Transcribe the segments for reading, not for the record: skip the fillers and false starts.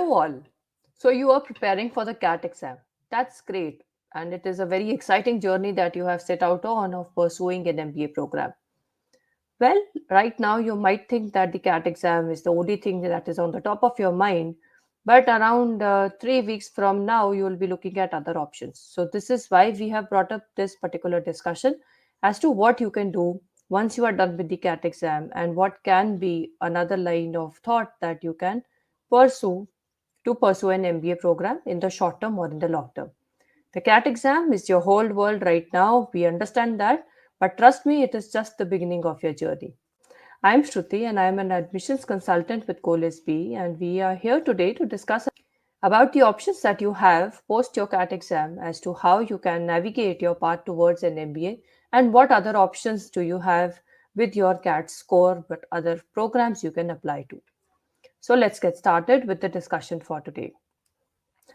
Hello, all. So, you are preparing for the CAT exam. That's great. And it is a very exciting journey that you have set out on of pursuing an MBA program. Well, right now, you might think that the CAT exam is the only thing that is on the top of your mind. But around 3 weeks from now, you will be looking at other options. So, this is why we have brought up this particular discussion as to what you can do once you are done with the CAT exam and what can be another line of thought that you can pursue to pursue an MBA program in the short term or in the long term. The CAT exam is your whole world right now. We understand that. But trust me, it is just the beginning of your journey. I'm Shruti and I'm an admissions consultant with GOALisB, and we are here today to discuss about the options that you have post your CAT exam as to how you can navigate your path towards an MBA and what other options do you have with your CAT score, but other programs you can apply to. So let's get started with the discussion for today.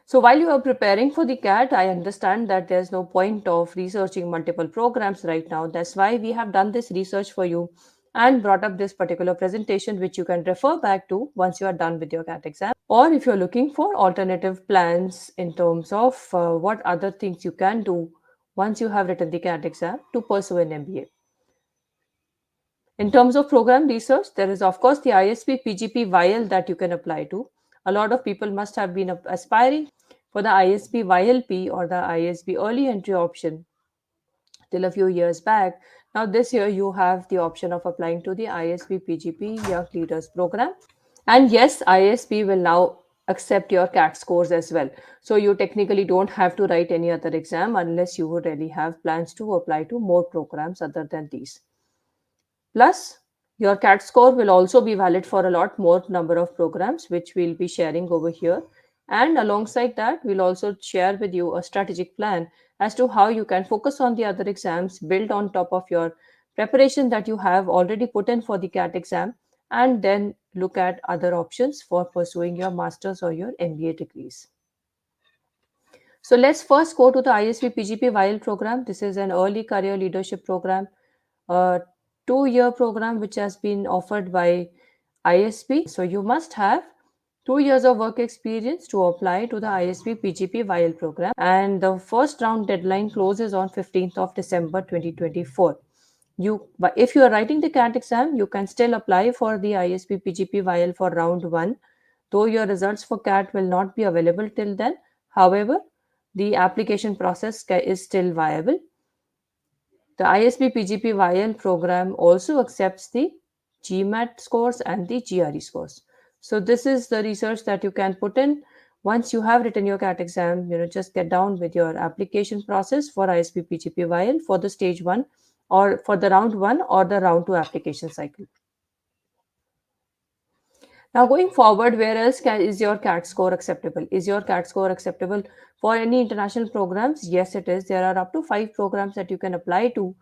So while you are preparing for the CAT, I understand that there's no point of researching multiple programs right now. That's why we have done this research for you and brought up this particular presentation, which you can refer back to once you are done with your CAT exam. Or if you're looking for alternative plans in terms of what other things you can do once you have written the CAT exam to pursue an MBA. In terms of program research, there is, of course, the ISP PGP VIL that you can apply to. A lot of people must have been aspiring for the ISP YLP or the ISB early entry option till a few years back. Now, this year, you have the option of applying to the ISP PGP Young Leaders Program. And yes, ISP will now accept your CAT scores as well. So, you technically don't have to write any other exam unless you would really have plans to apply to more programs other than these. Plus, your CAT score will also be valid for a lot more number of programs, which we'll be sharing over here. And alongside that, we'll also share with you a strategic plan as to how you can focus on the other exams, build on top of your preparation that you have already put in for the CAT exam, and then look at other options for pursuing your master's or your MBA degrees. So let's first go to the ISP PGP VIL program. This is an early career leadership program, a 2 year program which has been offered by ISP. So you must have 2 years of work experience to apply to the ISP PGP VIL program. And the first round deadline closes on 15th of December 2024. But if you are writing the CAT exam, you can still apply for the ISP PGP VIL for round one, though your results for CAT will not be available till then. However, the application process is still viable. The ISB PGP VIL program also accepts the GMAT scores and the GRE scores. So this is the research that you can put in once you have written your CAT exam. Just get down with your application process for ISB PGP VIL for the stage one or for the round one or the round two application cycle. Now, going forward, where else is your CAT score acceptable? Is your CAT score acceptable for any international programs? Yes, it is. There are up to 5 programs that you can apply to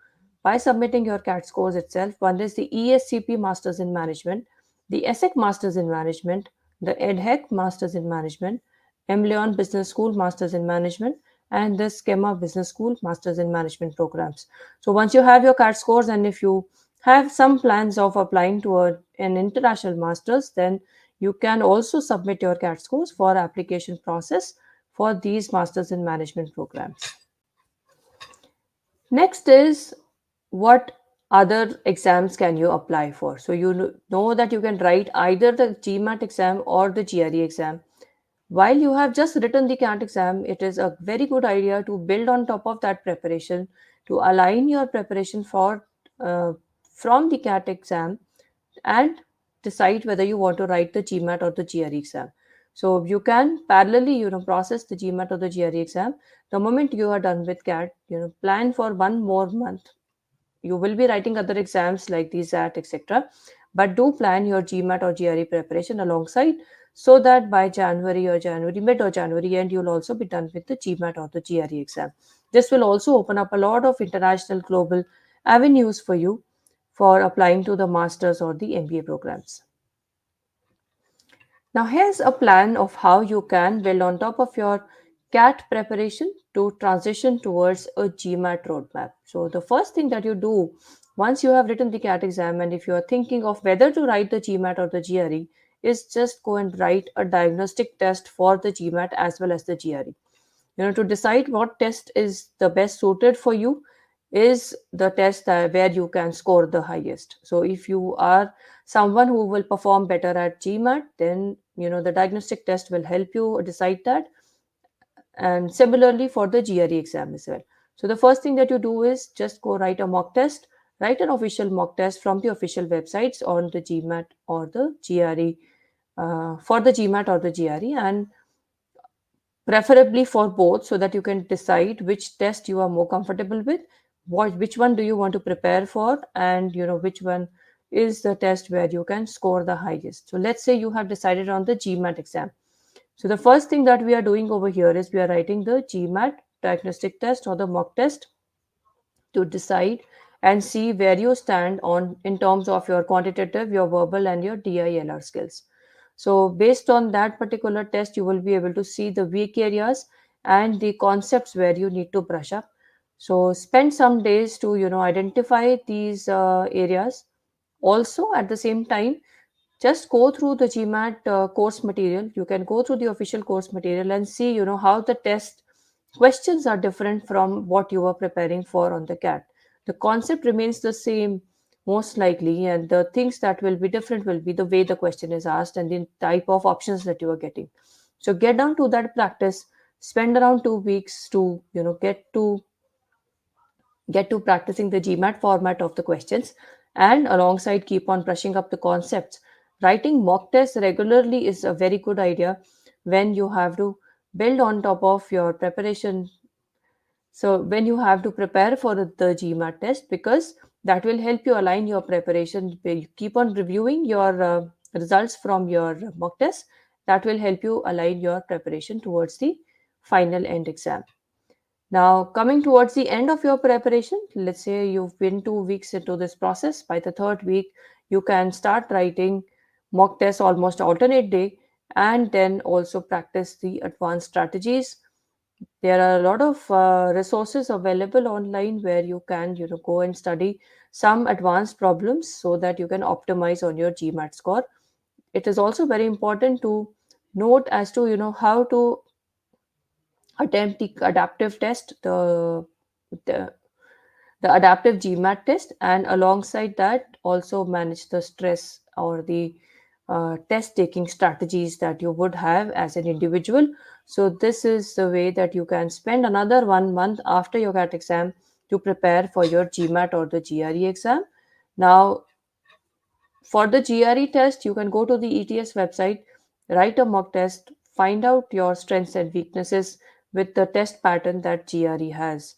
by submitting your CAT scores itself. One is the ESCP Masters in Management, the ESSEC Masters in Management, the EDHEC Masters in Management, M. Leon Business School Masters in Management, and the Schema Business School Masters in Management programs. So once you have your CAT scores and if you have some plans of applying to an international masters, then you can also submit your CAT scores for application process for these masters in management programs. Next is what other exams can you apply for? So you know that you can write either the GMAT exam or the GRE exam. While you have just written the CAT exam, it is a very good idea to build on top of that preparation, to align your preparation for from the CAT exam and decide whether you want to write the GMAT or the GRE exam. So you can parallelly, process the GMAT or the GRE exam. The moment you are done with CAT, plan for one more month. You will be writing other exams like the ZAT, etc. But do plan your GMAT or GRE preparation alongside so that by January or January mid or January end, you'll also be done with the GMAT or the GRE exam. This will also open up a lot of international global avenues for you for applying to the master's or the MBA programs. Now, here's a plan of how you can build on top of your CAT preparation to transition towards a GMAT roadmap. So, the first thing that you do once you have written the CAT exam, and if you are thinking of whether to write the GMAT or the GRE, is just go and write a diagnostic test for the GMAT as well as the GRE. To decide what test is the best suited for you is the test where you can score the highest. So if you are someone who will perform better at GMAT, then the diagnostic test will help you decide that, and similarly for the GRE exam as well. So the first thing that you do is just go write a mock test, write an official mock test from the official websites on the GMAT or the GRE, for the GMAT or the GRE, and preferably for both, so that you can decide which test you are more comfortable with, which one do you want to prepare for, and which one is the test where you can score the highest. So let's say you have decided on the GMAT exam. So the first thing that we are doing over here is we are writing the GMAT diagnostic test or the mock test to decide and see where you stand on in terms of your quantitative, your verbal, and your DILR skills. So based on that particular test, you will be able to see the weak areas and the concepts where you need to brush up. So spend some days to identify these areas. Also, at the same time, just go through the GMAT course material. You can go through the official course material and see how the test questions are different from what you are preparing for on the CAT. The concept remains the same most likely, and the things that will be different will be the way the question is asked and the type of options that you are getting. So get down to that practice. Spend around 2 weeks to get to practicing the GMAT format of the questions, and alongside keep on brushing up the concepts. Writing mock tests regularly is a very good idea when you have to build on top of your preparation. So when you have to prepare for the GMAT test, because that will help you align your preparation. You keep on reviewing your results from your mock test. That will help you align your preparation towards the final end exam. Now, coming towards the end of your preparation, let's say you've been 2 weeks into this process. By the third week, you can start writing mock tests almost alternate day, and then also practice the advanced strategies. There are a lot of resources available online where you can go and study some advanced problems so that you can optimize on your GMAT score. It is also very important to note as to how to attempt the adaptive test, the the adaptive GMAT test, and alongside that, also manage the stress or the test taking strategies that you would have as an individual. So, this is the way that you can spend another 1 month after your CAT exam to prepare for your GMAT or the GRE exam. Now, for the GRE test, you can go to the ETS website, write a mock test, find out your strengths and weaknesses with the test pattern that GRE has.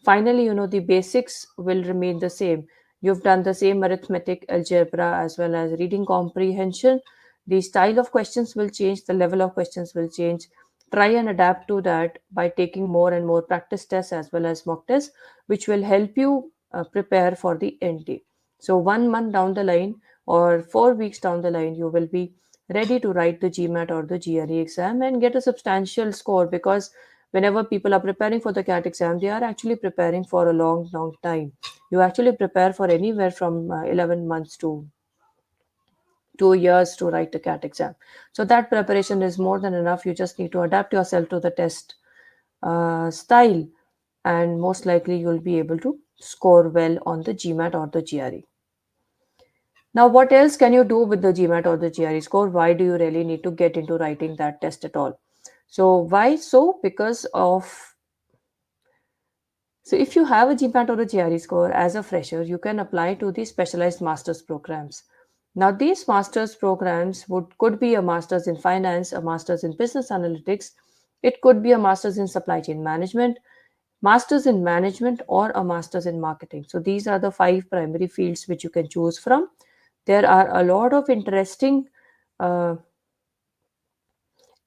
Finally, the basics will remain the same. You've done the same arithmetic, algebra, as well as reading comprehension. The style of questions will change, the level of questions will change. Try and adapt to that by taking more and more practice tests as well as mock tests, which will help you prepare for the end day. So, 1 month down the line or 4 weeks down the line, you will be ready to write the GMAT or the GRE exam and get a substantial score, because whenever people are preparing for the CAT exam, they are actually preparing for a long, long time. You actually prepare for anywhere from 11 months to 2 years to write the CAT exam. So that preparation is more than enough. You just need to adapt yourself to the test style, and most likely you'll be able to score well on the GMAT or the GRE. Now, what else can you do with the GMAT or the GRE score? Why do you really need to get into writing that test at all? So, why so? Because of So, if you have a GMAT or a GRE score as a fresher, you can apply to the specialized master's programs. Now, these master's programs could be a master's in finance, a master's in business analytics, it could be a master's in supply chain management, or a master's in marketing. So, these are the five primary fields which you can choose from. There are a lot of interesting uh,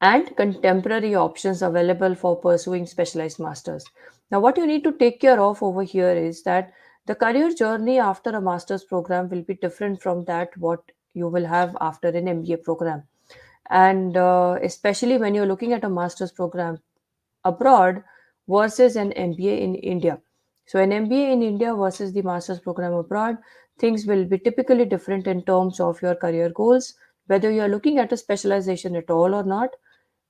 and contemporary options available for pursuing specialized masters. Now, what you need to take care of over here is that the career journey after a master's program will be different from that what you will have after an MBA program. And especially when you're looking at a master's program abroad versus an MBA in India. So, an MBA in India versus the master's program abroad, things will be typically different in terms of your career goals, whether you are looking at a specialization at all or not,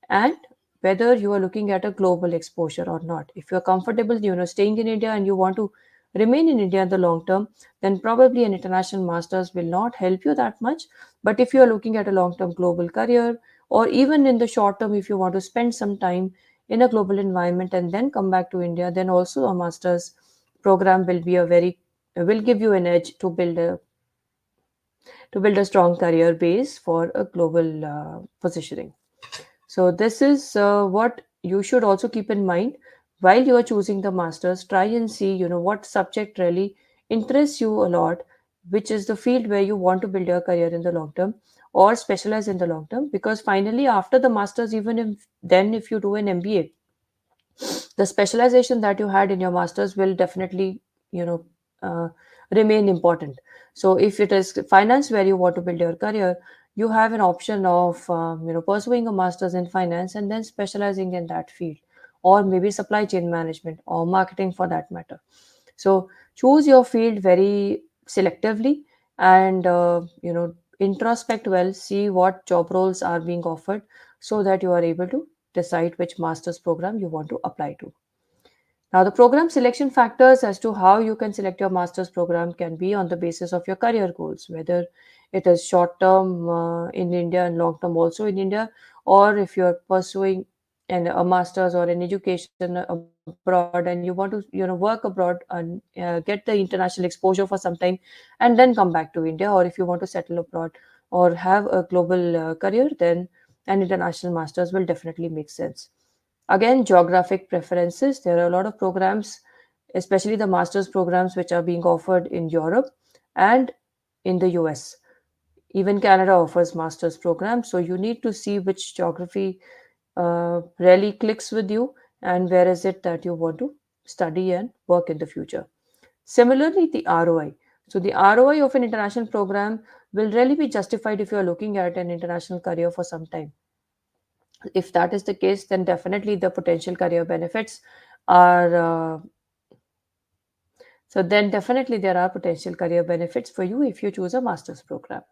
and whether you are looking at a global exposure or not. If you're comfortable, staying in India and you want to remain in India in the long term, then probably an international masters will not help you that much. But if you are looking at a long term global career, or even in the short term, if you want to spend some time in a global environment and then come back to India, then also a master's program will give you an edge to build a strong career base for a global positioning. So this is what you should also keep in mind while you are choosing the masters. Try and see, what subject really interests you a lot, which is the field where you want to build your career in the long term or specialize in the long term. Because finally, after the masters, even if you do an MBA, the specialization that you had in your masters will definitely you know uh, remain important. So if it is finance where you want to build your career, you have an option of pursuing a masters in finance and then specializing in that field, or maybe supply chain management or marketing for that matter. So choose your field very selectively, and introspect well, see what job roles are being offered, so that you are able to decide which master's program you want to apply to. Now, the program selection factors as to how you can select your master's program can be on the basis of your career goals, whether it is short term in India and long term also in India, or if you're pursuing a master's or an education abroad and you want to work abroad and get the international exposure for some time and then come back to India, or if you want to settle abroad or have a global career, then an international master's will definitely make sense. Again, geographic preferences. There are a lot of programs, especially the master's programs, which are being offered in Europe and in the US. Even Canada offers master's programs. So you need to see which geography really clicks with you and where is it that you want to study and work in the future. Similarly, the ROI. So the ROI of an international program will really be justified if you are looking at an international career for some time. If that is the case, then definitely the potential career benefits are so then definitely there are potential career benefits for you if you choose a master's program.